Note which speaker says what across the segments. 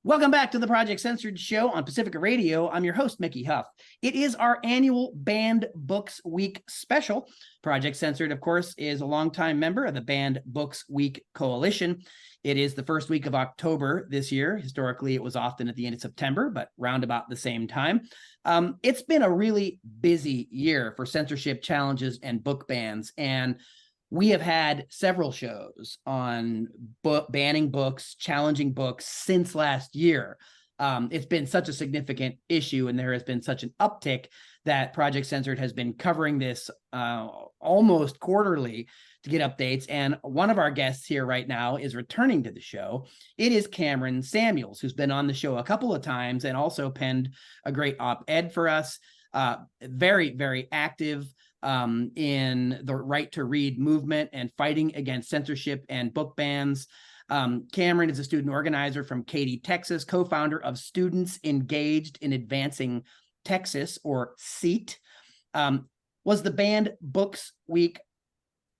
Speaker 1: Welcome back to the Project Censored Show on Pacifica Radio. I'm your host, Mickey Huff. It is our annual Banned Books Week special. Project Censored, of course, is a longtime member of the Banned Books Week Coalition. It is the first week of October this year. Historically, it was often at the end of September, but round about the same time. It's been a really busy year for censorship challenges and book bans, and we have had several shows on banning books, challenging books since last year. It's been such a significant issue, and there has been such an uptick that Project Censored has been covering this almost quarterly to get updates. And one of our guests here right now is returning to the show. It is Cameron Samuels, who's been on the show a couple of times and also penned a great op-ed for us. Very, very active in the right to read movement and fighting against censorship and book bans. Cameron is a student organizer from Katy, Texas, co-founder of Students Engaged in Advancing Texas, or SEAT, was the Banned Books Week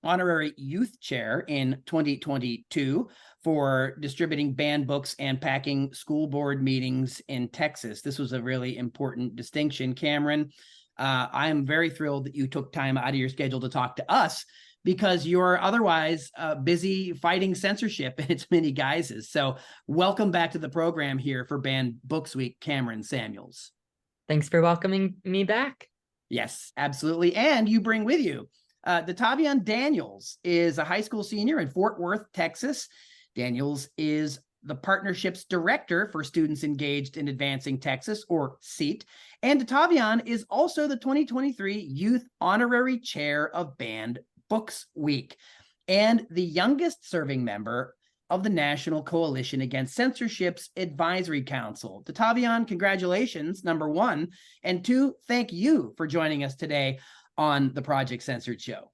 Speaker 1: honorary youth chair in 2022 for distributing banned books and packing school board meetings in Texas. This was a really important distinction. Cameron, I am very thrilled that you took time out of your schedule to talk to us, because you're otherwise busy fighting censorship in its many guises. So welcome back to the program here for Banned Books Week, Cameron Samuels.
Speaker 2: Thanks for welcoming me back.
Speaker 1: Yes, absolutely. And you bring with you Datavian Daniels is a high school senior in Fort Worth, Texas. Daniels is the partnerships director for Students Engaged in Advancing Texas, or SEAT. And Datavian is also the 2023 Youth Honorary Chair of Banned Books Week and the youngest serving member of the National Coalition Against Censorship's Advisory Council. Datavian, congratulations, number one. And two, thank you for joining us today on the Project Censored Show.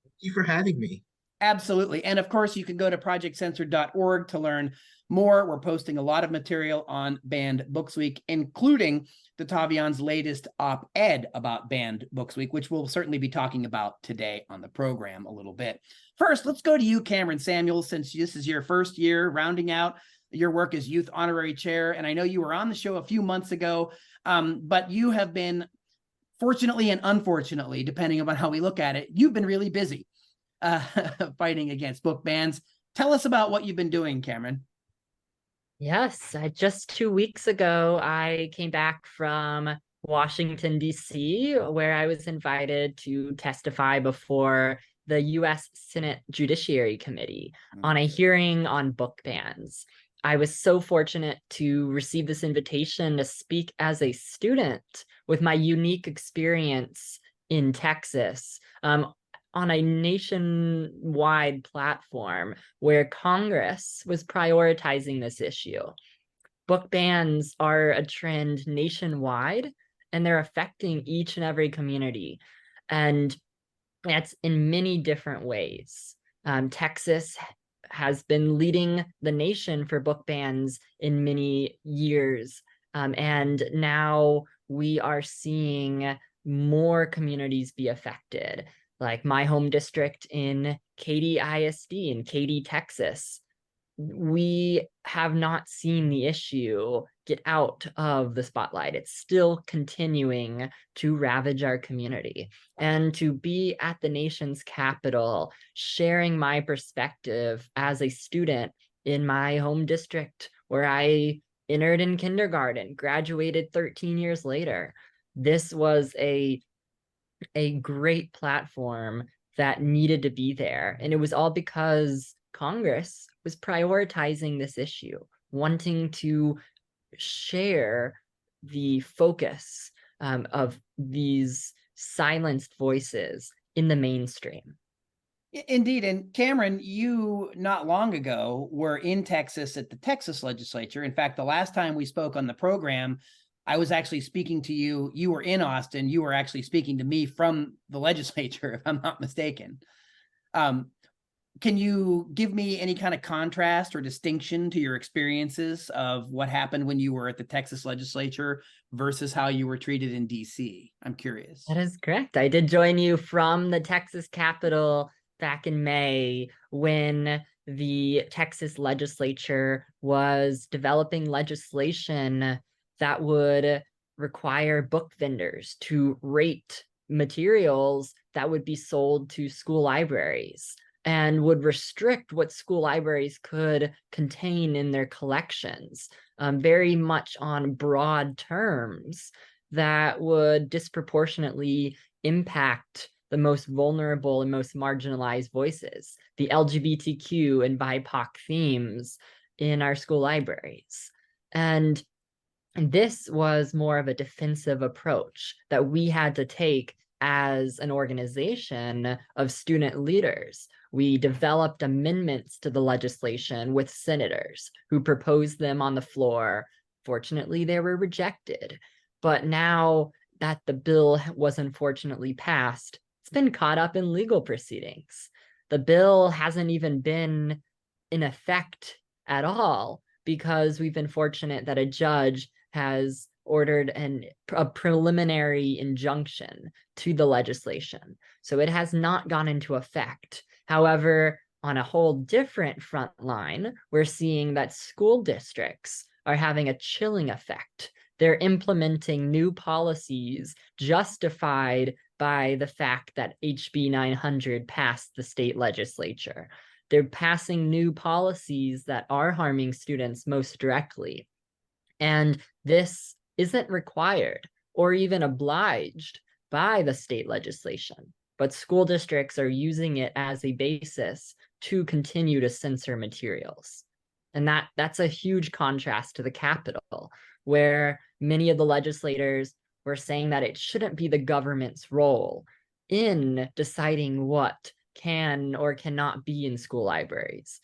Speaker 3: Thank you for having me.
Speaker 1: Absolutely. And of course, you can go to projectcensored.org to learn more. We're posting a lot of material on Banned Books Week, including Datavian's latest op-ed about Banned Books Week, which we'll certainly be talking about today on the program a little bit. First, let's go to you, Cameron Samuels, since this is your first year rounding out your work as Youth Honorary Chair. And I know you were on the show a few months ago, but you have been, fortunately and unfortunately, depending on how we look at it, you've been really busy fighting against book bans. Tell us about what you've been doing, Cameron.
Speaker 2: Yes, just 2 weeks ago, I came back from Washington, D.C., where I was invited to testify before the U.S. Senate Judiciary Committee on a hearing on book bans. I was so fortunate to receive this invitation to speak as a student with my unique experience in Texas, on a nationwide platform where Congress was prioritizing this issue. Book bans are a trend nationwide, and they're affecting each and every community. And that's in many different ways. Texas has been leading the nation for book bans in many years. And now we are seeing more communities be affected. Like my home district in Katy ISD in Katy, Texas, we have not seen the issue get out of the spotlight. It's still continuing to ravage our community. And to be at the nation's capital, sharing my perspective as a student in my home district, where I entered in kindergarten, graduated 13 years later, this was a great platform that needed to be there. And it was all because Congress was prioritizing this issue, wanting to share the focus of these silenced voices in the mainstream.
Speaker 1: Indeed. And Cameron, you not long ago were in Texas at the Texas legislature. In fact, the last time we spoke on the program, I was actually speaking to you. You were in Austin. You were actually speaking to me from the legislature, if I'm not mistaken. Can you give me any kind of contrast or distinction to your experiences of what happened when you were at the Texas legislature versus how you were treated in DC? I'm curious.
Speaker 2: That is correct. I did join you from the Texas Capitol back in May when the Texas legislature was developing legislation that would require book vendors to rate materials that would be sold to school libraries and would restrict what school libraries could contain in their collections, very much on broad terms that would disproportionately impact the most vulnerable and most marginalized voices, the LGBTQ and BIPOC themes in our school libraries. And this was more of a defensive approach that we had to take as an organization of student leaders. We developed amendments to the legislation with senators who proposed them on the floor. Fortunately, they were rejected. But now that the bill was unfortunately passed, it's been caught up in legal proceedings. The bill hasn't even been in effect at all because we've been fortunate that a judge has ordered a preliminary injunction to the legislation. So it has not gone into effect. However, on a whole different front line, we're seeing that school districts are having a chilling effect. They're implementing new policies justified by the fact that HB 900 passed the state legislature. They're passing new policies that are harming students most directly. And this isn't required or even obliged by the state legislation, but school districts are using it as a basis to continue to censor materials. And that's a huge contrast to the Capitol, where many of the legislators were saying that it shouldn't be the government's role in deciding what can or cannot be in school libraries.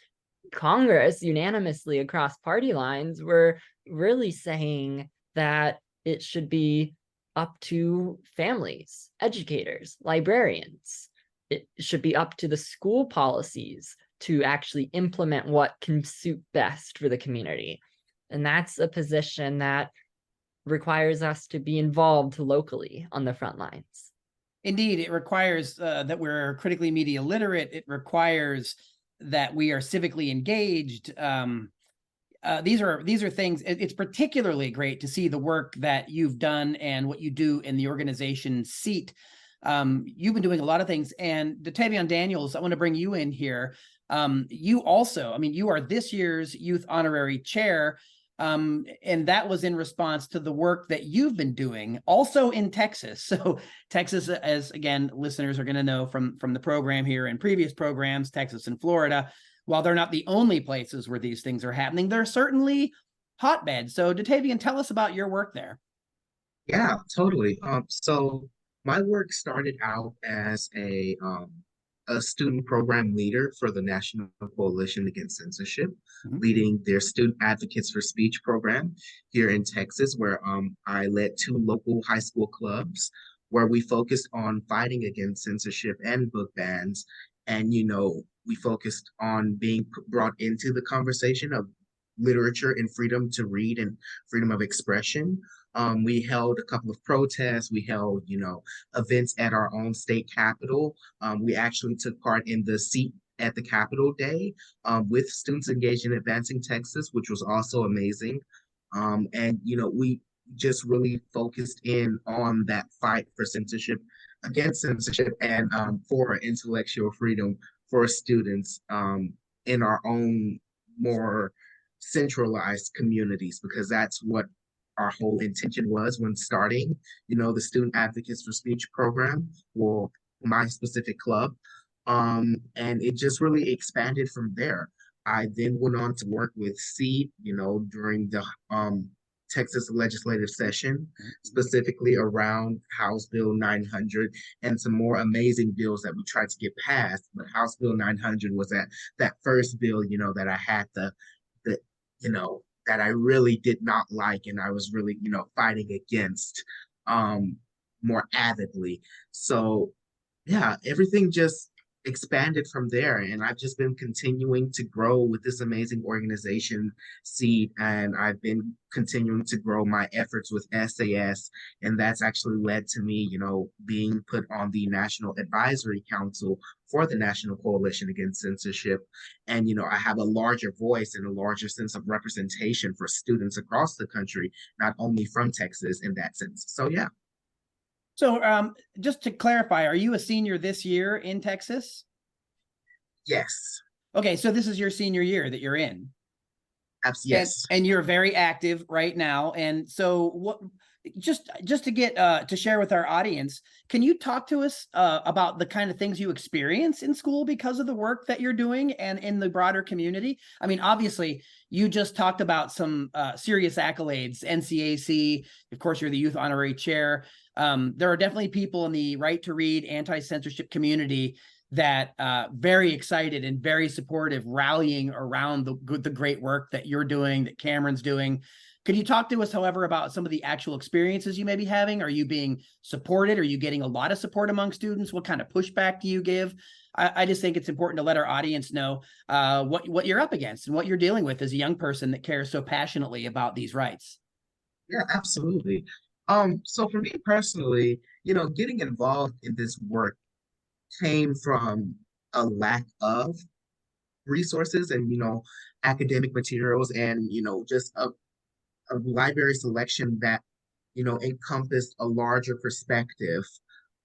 Speaker 2: Congress unanimously across party lines were really saying that it should be up to families, educators, librarians. It should be up to the school policies to actually implement what can suit best for the community. And that's a position that requires us to be involved locally on the front lines.
Speaker 1: Indeed, it requires that we're critically media literate. It requires that we are civically engaged. These are things. It's particularly great to see the work that you've done and what you do in the organization SEAT. You've been doing a lot of things. And Datavion Daniels, I want to bring you in here. You also, I mean, you are this year's Youth Honorary Chair. And that was in response to the work that you've been doing also in Texas. So Texas, as again, listeners are going to know from the program here and previous programs, Texas and Florida, while they're not the only places where these things are happening, they're certainly hotbeds. So Datavion, tell us about your work there.
Speaker 3: Yeah, totally. So my work started out as a student program leader for the National Coalition Against Censorship, leading their Student Advocates for Speech program here in Texas, where I led 2 local high school clubs where we focused on fighting against censorship and book bans. And, we focused on being brought into the conversation of literature and freedom to read and freedom of expression. We held a couple of protests. We held, events at our own state capitol. We actually took part in the Seat at the Capitol Day with students engaged in advancing Texas, which was also amazing. And, we just really focused in on that fight for censorship, against censorship, and for intellectual freedom for students in our own more centralized communities, because that's what our whole intention was when starting, the Student Advocates for Speech program, or my specific club. And it just really expanded from there. I then went on to work with SEED, during the Texas legislative session, specifically around House Bill 900 and some more amazing bills that we tried to get passed. But House Bill 900 was that first bill, that I had that I really did not like, and I was really, fighting against more avidly. So yeah, everything just expanded from there. And I've just been continuing to grow with this amazing organization, Seed, and I've been continuing to grow my efforts with SAS. And that's actually led to me, being put on the National Advisory Council for the National Coalition Against Censorship. And, I have a larger voice and a larger sense of representation for students across the country, not only from Texas in that sense. So, yeah.
Speaker 1: So just to clarify, are you a senior this year in Texas?
Speaker 3: Yes.
Speaker 1: Okay, so this is your senior year that you're in.
Speaker 3: Yes.
Speaker 1: And you're very active right now. And so what just to get to share with our audience, can you talk to us about the kind of things you experience in school because of the work that you're doing and in the broader community? I mean, obviously, you just talked about some serious accolades, NCAC, of course, you're the youth honorary chair. There are definitely people in the right to read anti-censorship community that very excited and very supportive, rallying around the great work that you're doing, that Cameron's doing. Could you talk to us, however, about some of the actual experiences you may be having? Are you being supported? Are you getting a lot of support among students? What kind of pushback do you give? I just think it's important to let our audience know what you're up against and what you're dealing with as a young person that cares so passionately about these rights.
Speaker 3: Yeah, absolutely. So for me personally, getting involved in this work came from a lack of resources and, academic materials and, just a library selection that, encompassed a larger perspective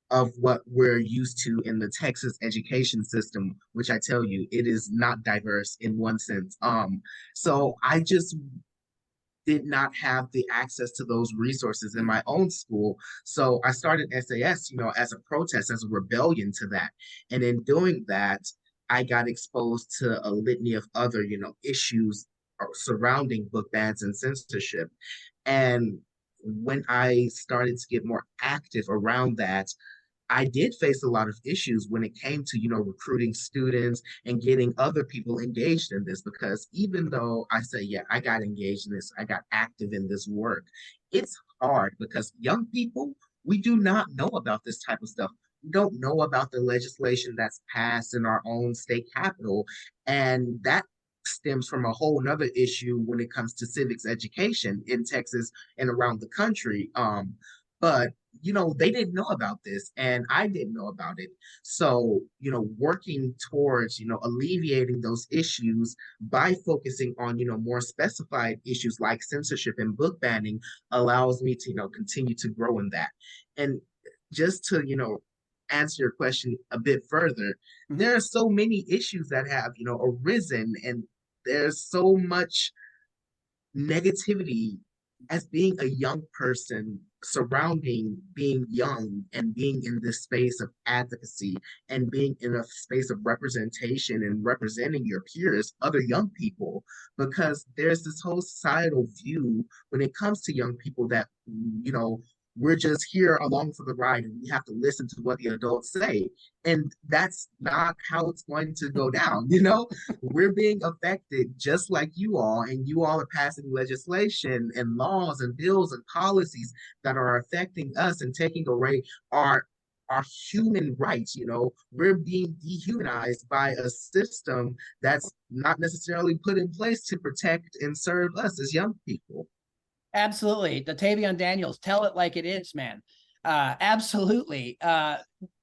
Speaker 3: of what we're used to in the Texas education system, which I tell you, it is not diverse in one sense. So I just did not have the access to those resources in my own school. So I started SAS, as a protest, as a rebellion to that. And in doing that, I got exposed to a litany of other, issues surrounding book bans and censorship. And when I started to get more active around that, I did face a lot of issues when it came to, recruiting students and getting other people engaged in this. Because even though I say, yeah, I got engaged in this, I got active in this work, it's hard because young people, we do not know about this type of stuff. We don't know about the legislation that's passed in our own state capital. And that stems from a whole nother issue when it comes to civics education in Texas and around the country. But they didn't know about this and I didn't know about it. So, working towards, alleviating those issues by focusing on, more specified issues like censorship and book banning allows me to, continue to grow in that. And just to, answer your question a bit further, there are so many issues that have, arisen, and there's so much negativity as being a young person surrounding being young and being in this space of advocacy and being in a space of representation and representing your peers, other young people, because there's this whole societal view when it comes to young people that, we're just here along for the ride and we have to listen to what the adults say. And that's not how it's going to go down. We're being affected just like you all, and you all are passing legislation and laws and bills and policies that are affecting us and taking away our human rights. We're being dehumanized by a system that's not necessarily put in place to protect and serve us as young people.
Speaker 1: Absolutely. Tavion Daniels, tell it like it is, man. Absolutely.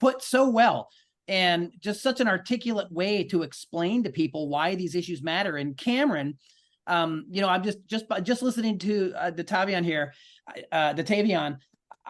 Speaker 1: Put so well, and just such an articulate way to explain to people why these issues matter. And Cameron, I'm just listening to the Tavion here, the Tavion.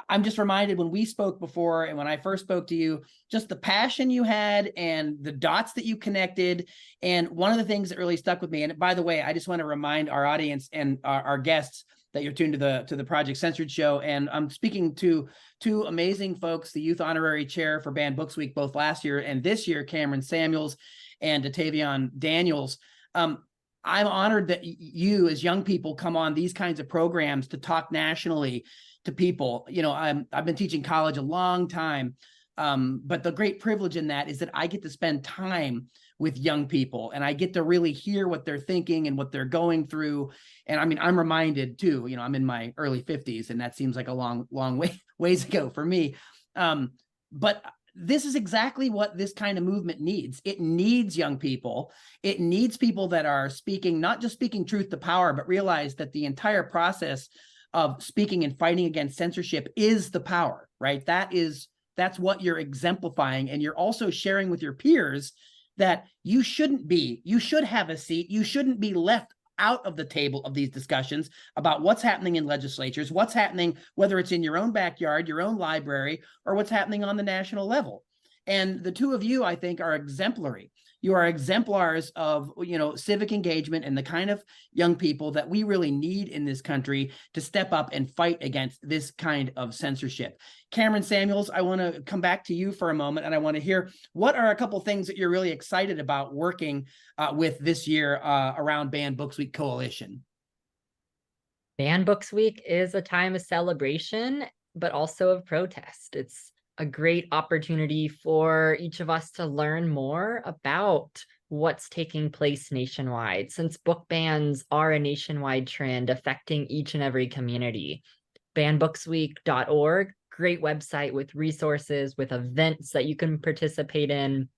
Speaker 1: I'm just reminded when we spoke before and when I first spoke to you, just the passion you had and the dots that you connected. And one of the things that really stuck with me, and by the way, I just want to remind our audience and our guests that you're tuned to the Project Censored Show. And I'm speaking to two amazing folks, the Youth Honorary Chair for Banned Books Week, both last year and this year, Cameron Samuels and Tavion Daniels. I'm honored that you as young people come on these kinds of programs to talk nationally to people. I've been teaching college a long time, but the great privilege in that is that I get to spend time with young people and I get to really hear what they're thinking and what they're going through. And I mean, I'm reminded too, I'm in my early 50s and that seems like a long ways ago for me. But this is exactly what this kind of movement needs. It needs young people. It needs people that are speaking, not just speaking truth to power, but realize that the entire process of speaking and fighting against censorship is the power, right? That's what you're exemplifying. And you're also sharing with your peers that you should have a seat. You shouldn't be left out of the table of these discussions about what's happening in legislatures, what's happening, whether it's in your own backyard, your own library, or what's happening on the national level. And the two of you, I think, are exemplary. You are exemplars of, civic engagement and the kind of young people that we really need in this country to step up and fight against this kind of censorship. Cameron Samuels, I want to come back to you for a moment, and I want to hear what are a couple things that you're really excited about working with this year around Banned Books Week Coalition.
Speaker 2: Banned Books Week is a time of celebration, but also of protest. It's a great opportunity for each of us to learn more about what's taking place nationwide, since book bans are a nationwide trend affecting each and every community. Bannedbooksweek.org, great website with resources, with events that you can participate in,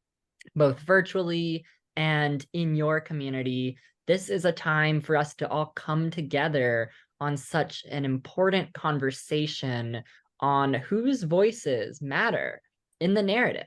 Speaker 2: both virtually and in your community. This is a time for us to all come together on such an important conversation on whose voices matter in the narrative.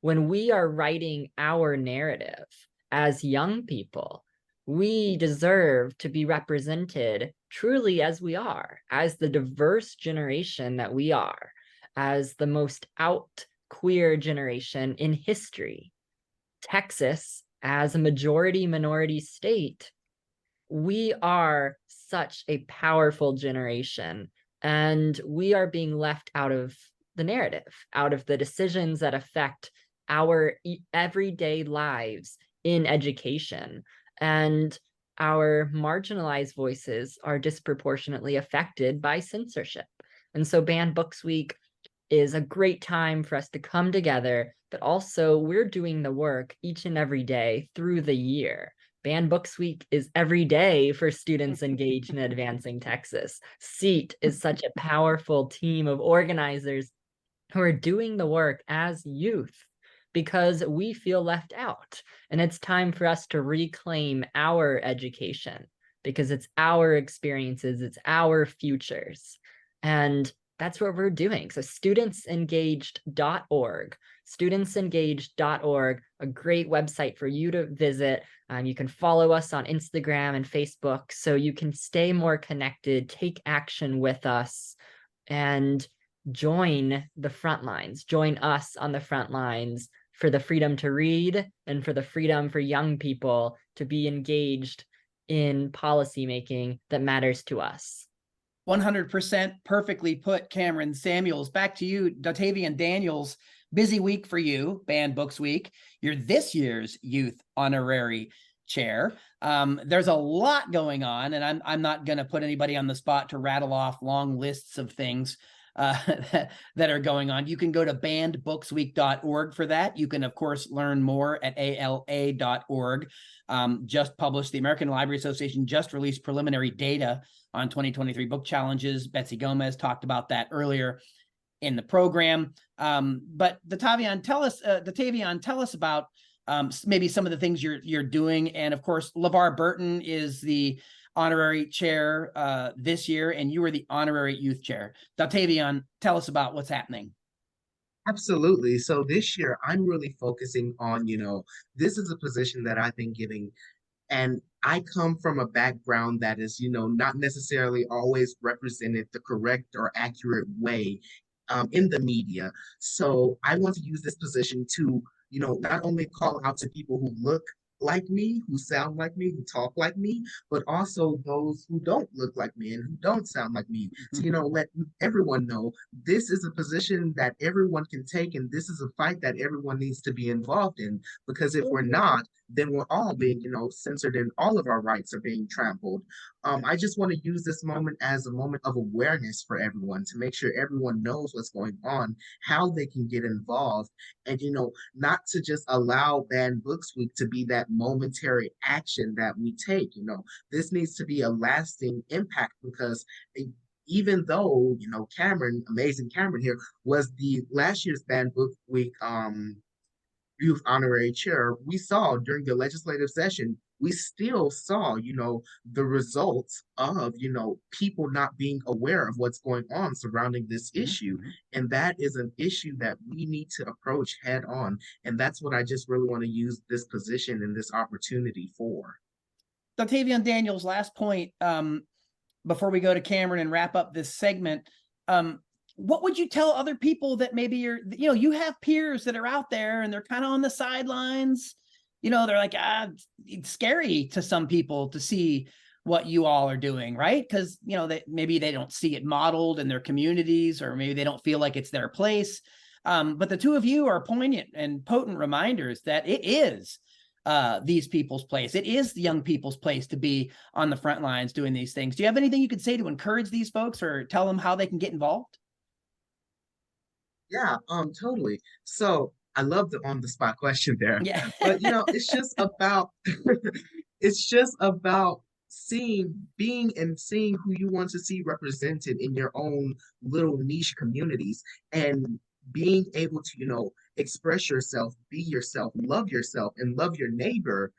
Speaker 2: When we are writing our narrative as young people, we deserve to be represented truly as we are, as the diverse generation that we are, as the most out queer generation in history. Texas, as a majority minority state, we are such a powerful generation, and we are being left out of the narrative, out of the decisions that affect our everyday lives in education. And our marginalized voices are disproportionately affected by censorship. And so Banned Books Week is a great time for us to come together, but also we're doing the work each and every day through the year. Banned Books Week is every day for students engaged in advancing Texas. SEAT is such a powerful team of organizers who are doing the work as youth because we feel left out. And it's time for us to reclaim our education because it's our experiences, it's our futures. And that's what we're doing. So studentsengaged.org, studentsengaged.org, a great website for you to visit. You can follow us on Instagram and Facebook so you can stay more connected, take action with us, and join the front lines. Join us on the front lines for the freedom to read and for the freedom for young people to be engaged in policymaking that matters to us.
Speaker 1: 100% perfectly put, Cameron Samuels. Back to you, Dotavian Daniels. Busy week for you, Banned Books Week. You're this year's Youth Honorary Chair. There's a lot going on, and I'm not going to put anybody on the spot to rattle off long lists of things that are going on. You can go to bannedbooksweek.org for that. You can, of course, learn more at ala.org. Just published, the American Library Association just released preliminary data on 2023 book challenges. Betsy Gomez talked about that earlier in the program. But Dotavian, tell us about maybe some of the things you're doing. And of course, LeVar Burton is the honorary chair this year, and you were the honorary youth chair. Dotavian, tell us about what's happening.
Speaker 3: Absolutely. So this year, I'm really focusing on, this is a position that I've been giving. And I come from a background that is, not necessarily always represented the correct or accurate way in the media. So I want to use this position to, not only call out to people who look like me, who sound like me, who talk like me, but also those who don't look like me and who don't sound like me. So, let everyone know this is a position that everyone can take, and this is a fight that everyone needs to be involved in. Because if we're not, then we're all being, censored and all of our rights are being trampled. I just want to use this moment as a moment of awareness for everyone to make sure everyone knows what's going on, how they can get involved, and, not to just allow Banned Books Week to be that momentary action that we take. This needs to be a lasting impact because even though, Cameron, amazing Cameron here, was the last year's Banned Book Week youth honorary chair, we saw during the legislative session, we still saw, the results of, people not being aware of what's going on surrounding this issue. And that is an issue that we need to approach head on. And that's what I just really want to use this position and this opportunity for.
Speaker 1: Octavian Daniels, last point, before we go to Cameron and wrap up this segment, what would you tell other people that maybe you have peers that are out there and they're kind of on the sidelines, they're like, it's scary to some people to see what you all are doing, right? Because, maybe they don't see it modeled in their communities, or maybe they don't feel like it's their place. But the two of you are poignant and potent reminders that it is these people's place. It is the young people's place to be on the front lines doing these things. Do you have anything you could say to encourage these folks or tell them how they can get involved?
Speaker 3: Yeah, totally. So I love the on the spot question there.
Speaker 1: Yeah.
Speaker 3: But it's just about it's just about being and seeing who you want to see represented in your own little niche communities, and being able to, express yourself, be yourself, and love your neighbor,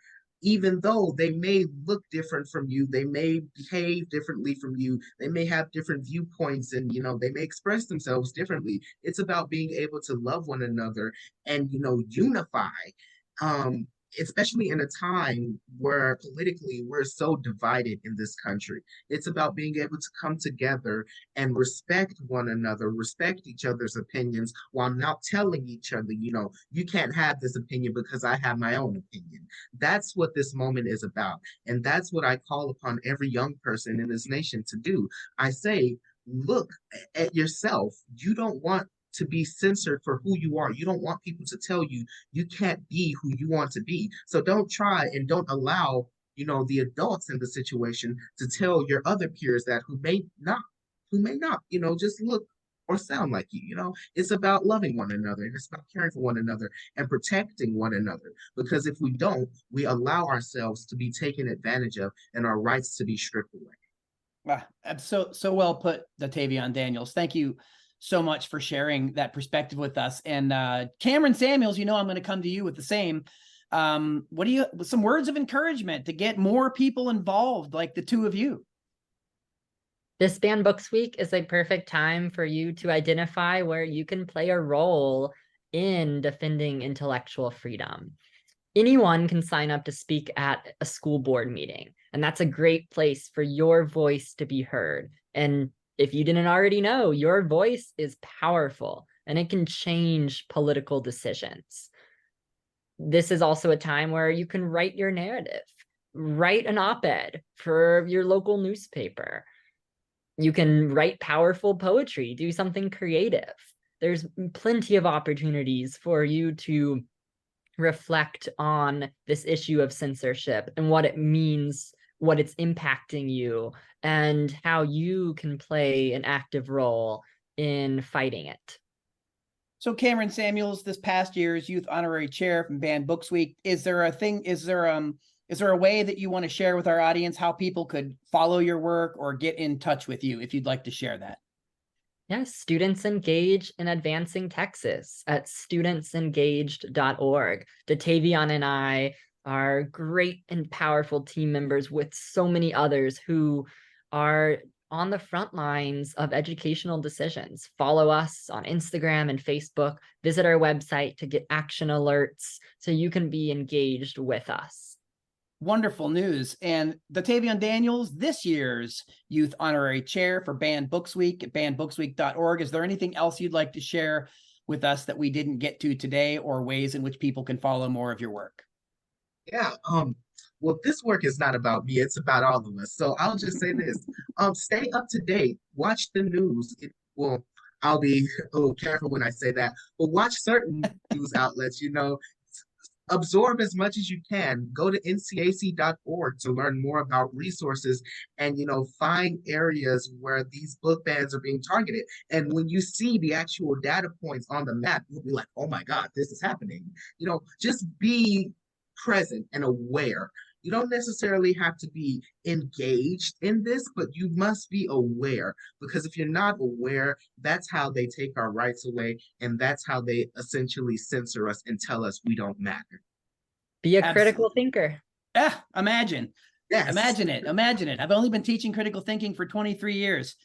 Speaker 3: even though they may look different from you, they may behave differently from you, they may have different viewpoints, and they may express themselves differently. It's about being able to love one another and unify. Um, Especially in a time where politically we're so divided in this country. It's about being able to come together and respect one another, respect each other's opinions, while not telling each other, you can't have this opinion because I have my own opinion. That's what this moment is about. And that's what I call upon every young person in this nation to do. I say, look at yourself. You don't want to be censored for who you are. You don't want people to tell you you can't be who you want to be. So don't try and don't allow, the adults in the situation to tell your other peers that who may not, just look or sound like you. It's about loving one another, and it's about caring for one another and protecting one another. Because if we don't, we allow ourselves to be taken advantage of and our rights to be stripped away.
Speaker 1: So well put, Octavian Daniels. Thank you so much for sharing that perspective with us. And Cameron Samuels, I'm going to come to you with the same. Some words of encouragement to get more people involved like the two of you?
Speaker 2: This Banned Books Week is a perfect time for you to identify where you can play a role in defending intellectual freedom. Anyone can sign up to speak at a school board meeting, and that's a great place for your voice to be heard. And if you didn't already know, your voice is powerful and it can change political decisions. This is also a time where you can write your narrative, write an op-ed for your local newspaper. You can write powerful poetry, do something creative. There's plenty of opportunities for you to reflect on this issue of censorship and what it means, what it's impacting you, and how you can play an active role in fighting it.
Speaker 1: So Cameron Samuels, this past year's Youth Honorary Chair from Banned Books Week, is there a way that you want to share with our audience how people could follow your work or get in touch with you if you'd like to share that?
Speaker 2: Yes, students engage in advancing Texas at studentsengaged.org. Octavian and I are great and powerful team members with so many others who are on the front lines of educational decisions. Follow us on Instagram and Facebook. Visit our website to get action alerts so you can be engaged with us.
Speaker 1: Wonderful news. And Octavian Daniels, this year's Youth Honorary Chair for Banned Books Week at bannedbooksweek.org. Is there anything else you'd like to share with us that we didn't get to today, or ways in which people can follow more of your work?
Speaker 3: Yeah, well, this work is not about me, it's about all of us. So I'll just say this. Stay up to date, watch the news. I'll be a little careful when I say that, but watch certain news outlets, absorb as much as you can. Go to ncac.org to learn more about resources and, find areas where these book bans are being targeted. And when you see the actual data points on the map, you'll be like, oh my God, this is happening. Just be present and aware. You don't necessarily have to be engaged in this, but you must be aware, because if you're not aware, that's how they take our rights away, and that's how they essentially censor us and tell us we don't matter.
Speaker 2: Be a critical
Speaker 1: Absolutely.
Speaker 2: thinker.
Speaker 1: Imagine.
Speaker 3: Yes.
Speaker 1: Imagine it. Imagine it. I've only been teaching critical thinking for 23 years.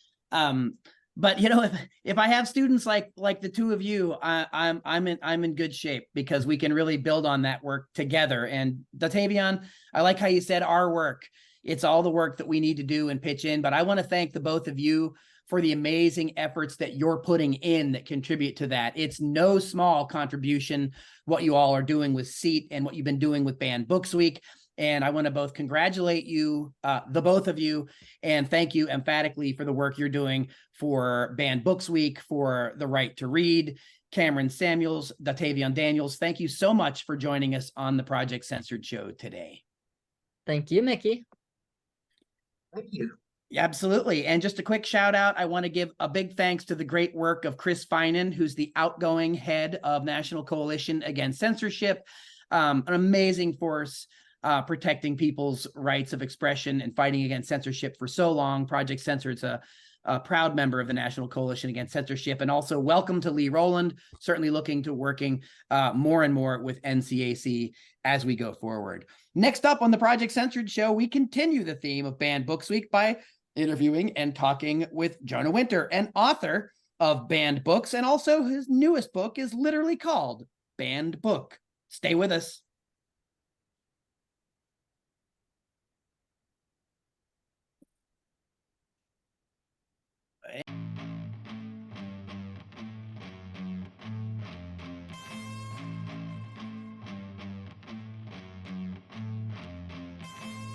Speaker 1: But you know, if I have students like the two of you, I'm in good shape, because we can really build on that work together. And Datavion, I like how you said our work. It's all the work that we need to do and pitch in. But I want to thank the both of you for the amazing efforts that you're putting in that contribute to that. It's no small contribution what you all are doing with SEAT and what you've been doing with Banned Books Week. And I want to both congratulate you, the both of you, and thank you emphatically for the work you're doing for Banned Books Week, for the Right to Read. Cameron Samuels, Datavion Daniels, thank you so much for joining us on the Project Censored Show today.
Speaker 2: Thank you, Mickey.
Speaker 3: Thank you.
Speaker 1: Absolutely. And just a quick shout out, I want to give a big thanks to the great work of Chris Finan, who's the outgoing head of National Coalition Against Censorship, an amazing force protecting people's rights of expression and fighting against censorship for so long. Project Censored's a proud member of the National Coalition Against Censorship. And also welcome to Lee Rowland, certainly looking to working more and more with NCAC as we go forward. Next up on the Project Censored Show, we continue the theme of Banned Books Week by interviewing and talking with Jonah Winter, an author of Banned Books, and also his newest book is literally called Banned Book. Stay with us.